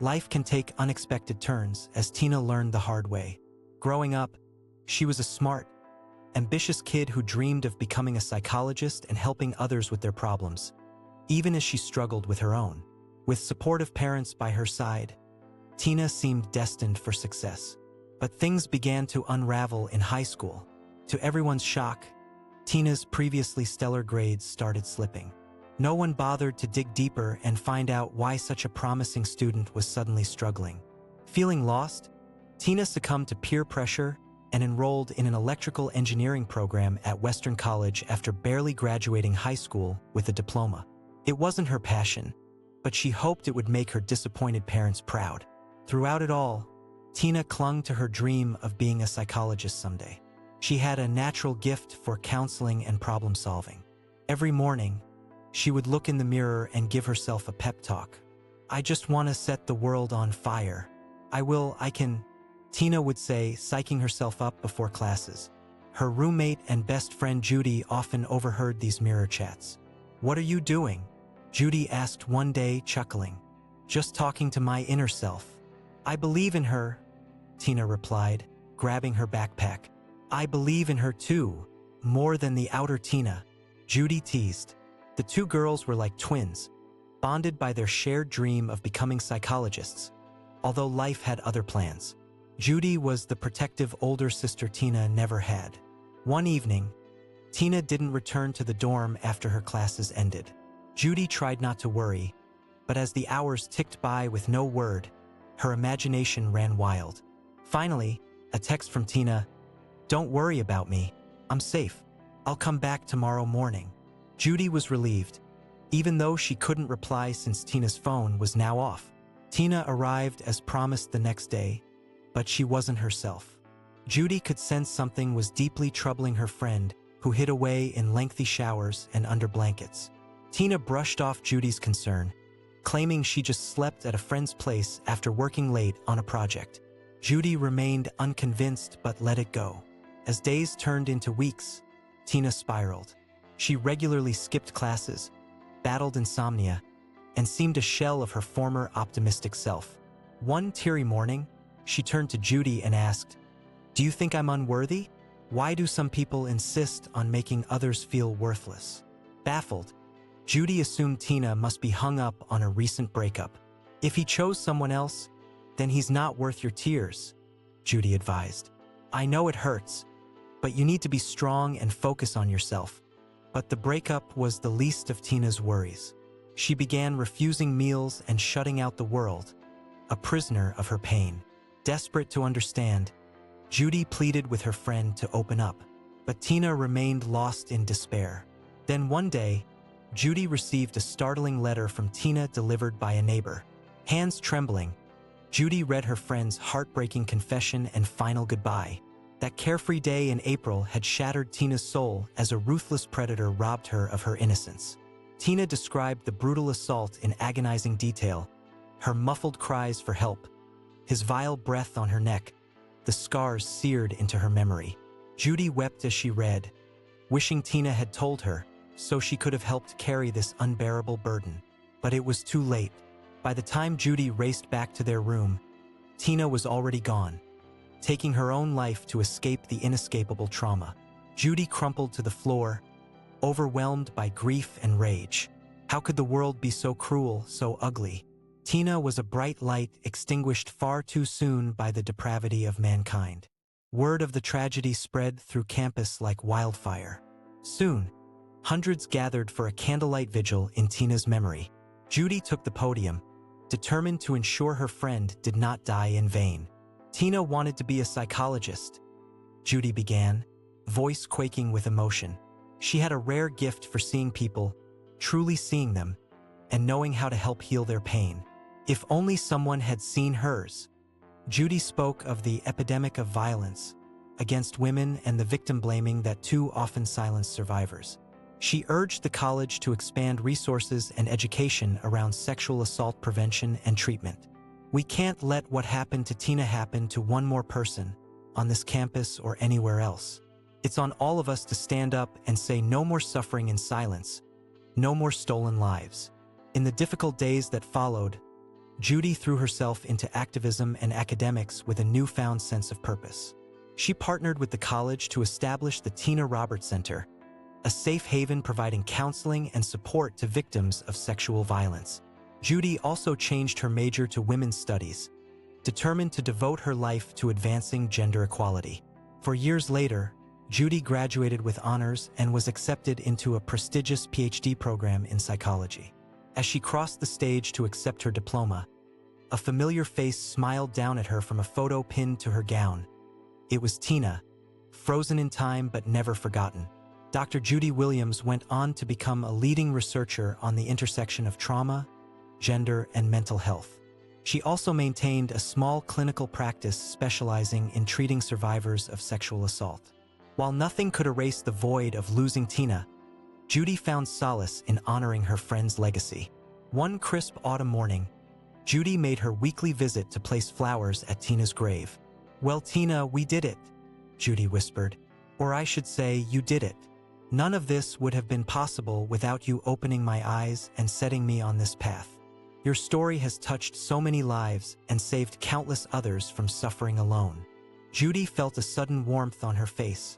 Life can take unexpected turns, as Tina learned the hard way. Growing up, she was a smart, ambitious kid who dreamed of becoming a psychologist and helping others with their problems, even as she struggled with her own. With supportive parents by her side, Tina seemed destined for success. But things began to unravel in high school. To everyone's shock, Tina's previously stellar grades started slipping. No one bothered to dig deeper and find out why such a promising student was suddenly struggling. Feeling lost, Tina succumbed to peer pressure and enrolled in an electrical engineering program at Western College after barely graduating high school with a diploma. It wasn't her passion, but she hoped it would make her disappointed parents proud. Throughout it all, Tina clung to her dream of being a psychologist someday. She had a natural gift for counseling and problem solving. Every morning, she would look in the mirror and give herself a pep talk. "I just want to set the world on fire. I can," Tina would say, psyching herself up before classes. Her roommate and best friend Judy often overheard these mirror chats. "What are you doing?" Judy asked one day, chuckling. "Just talking to my inner self." "I believe in her," Tina replied, grabbing her backpack. "I believe in her too, more than the outer Tina," Judy teased. The two girls were like twins, bonded by their shared dream of becoming psychologists, although life had other plans. Judy was the protective older sister Tina never had. One evening, Tina didn't return to the dorm after her classes ended. Judy tried not to worry, but as the hours ticked by with no word, her imagination ran wild. Finally, a text from Tina: "Don't worry about me. I'm safe. I'll come back tomorrow morning." Judy was relieved, even though she couldn't reply since Tina's phone was now off. Tina arrived as promised the next day, but she wasn't herself. Judy could sense something was deeply troubling her friend, who hid away in lengthy showers and under blankets. Tina brushed off Judy's concern, claiming she just slept at a friend's place after working late on a project. Judy remained unconvinced but let it go. As days turned into weeks, Tina spiraled. She regularly skipped classes, battled insomnia, and seemed a shell of her former optimistic self. One teary morning, she turned to Judy and asked, "Do you think I'm unworthy? Why do some people insist on making others feel worthless?" Baffled, Judy assumed Tina must be hung up on a recent breakup. "If he chose someone else, then he's not worth your tears," Judy advised. "I know it hurts, but you need to be strong and focus on yourself." But the breakup was the least of Tina's worries. She began refusing meals and shutting out the world, a prisoner of her pain. Desperate to understand, Judy pleaded with her friend to open up, but Tina remained lost in despair. Then one day, Judy received a startling letter from Tina delivered by a neighbor. Hands trembling, Judy read her friend's heartbreaking confession and final goodbye. That carefree day in April had shattered Tina's soul as a ruthless predator robbed her of her innocence. Tina described the brutal assault in agonizing detail, her muffled cries for help, his vile breath on her neck, the scars seared into her memory. Judy wept as she read, wishing Tina had told her so she could have helped carry this unbearable burden. But it was too late. By the time Judy raced back to their room, Tina was already gone, taking her own life to escape the inescapable trauma. Judy crumpled to the floor, overwhelmed by grief and rage. How could the world be so cruel, so ugly? Tina was a bright light extinguished far too soon by the depravity of mankind. Word of the tragedy spread through campus like wildfire. Soon, hundreds gathered for a candlelight vigil in Tina's memory. Judy took the podium, determined to ensure her friend did not die in vain. "Tina wanted to be a psychologist," Judy began, voice quaking with emotion. She had a rare gift for seeing people, truly seeing them, and knowing how to help heal their pain. If only someone had seen hers. Judy spoke of the epidemic of violence against women and the victim blaming that too often silenced survivors. She urged the college to expand resources and education around sexual assault prevention and treatment. "We can't let what happened to Tina happen to one more person, on this campus or anywhere else. It's on all of us to stand up and say no more suffering in silence, no more stolen lives." In the difficult days that followed, Judy threw herself into activism and academics with a newfound sense of purpose. She partnered with the college to establish the Tina Roberts Center, a safe haven providing counseling and support to victims of sexual violence. Judy also changed her major to women's studies, determined to devote her life to advancing gender equality. For years later, Judy graduated with honors and was accepted into a prestigious PhD program in psychology. As she crossed the stage to accept her diploma, a familiar face smiled down at her from a photo pinned to her gown. It was Tina, frozen in time but never forgotten. Dr. Judy Williams went on to become a leading researcher on the intersection of trauma, gender, and mental health. She also maintained a small clinical practice specializing in treating survivors of sexual assault. While nothing could erase the void of losing Tina, Judy found solace in honoring her friend's legacy. One crisp autumn morning, Judy made her weekly visit to place flowers at Tina's grave. "Well, Tina, we did it," Judy whispered. "Or I should say, you did it. None of this would have been possible without you opening my eyes and setting me on this path. Your story has touched so many lives and saved countless others from suffering alone." Judy felt a sudden warmth on her face,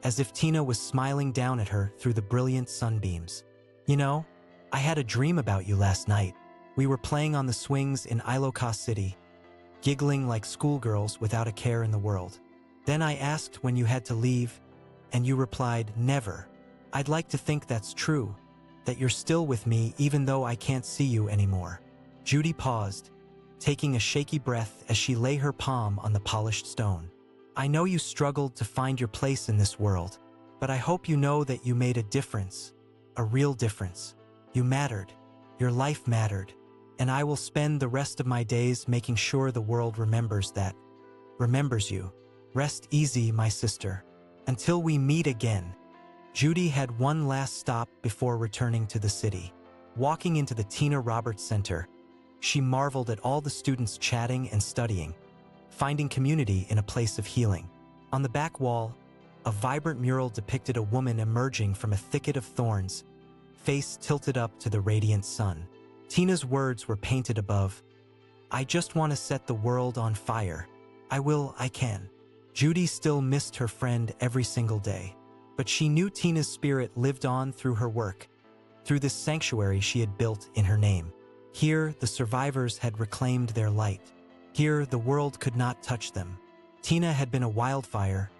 as if Tina was smiling down at her through the brilliant sunbeams. "You know, I had a dream about you last night. We were playing on the swings in Iloka City, giggling like schoolgirls without a care in the world. Then I asked when you had to leave, and you replied, 'Never.' I'd like to think that's true, that you're still with me even though I can't see you anymore." Judy paused, taking a shaky breath as she lay her palm on the polished stone. "I know you struggled to find your place in this world, but I hope you know that you made a difference, a real difference. You mattered. Your life mattered. And I will spend the rest of my days making sure the world remembers that. Remembers you. Rest easy, my sister. Until we meet again." Judy had one last stop before returning to the city. Walking into the Tina Roberts Center, she marveled at all the students chatting and studying, finding community in a place of healing. On the back wall, a vibrant mural depicted a woman emerging from a thicket of thorns, face tilted up to the radiant sun. Tina's words were painted above, "I just want to set the world on fire. I will, I can." Judy still missed her friend every single day, but she knew Tina's spirit lived on through her work, through this sanctuary she had built in her name. Here, the survivors had reclaimed their light. Here, the world could not touch them. Tina had been a wildfire,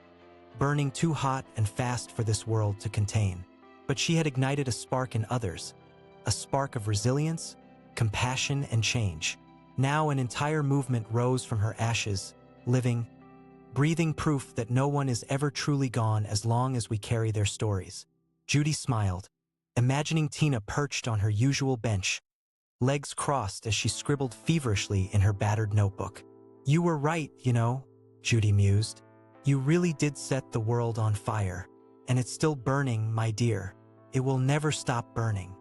burning too hot and fast for this world to contain. But she had ignited a spark in others, a spark of resilience, compassion, and change. Now an entire movement rose from her ashes, living, breathing proof that no one is ever truly gone as long as we carry their stories. Judy smiled, imagining Tina perched on her usual bench, legs crossed as she scribbled feverishly in her battered notebook. "You were right, you know," Judy mused. "You really did set the world on fire. And it's still burning, my dear. It will never stop burning."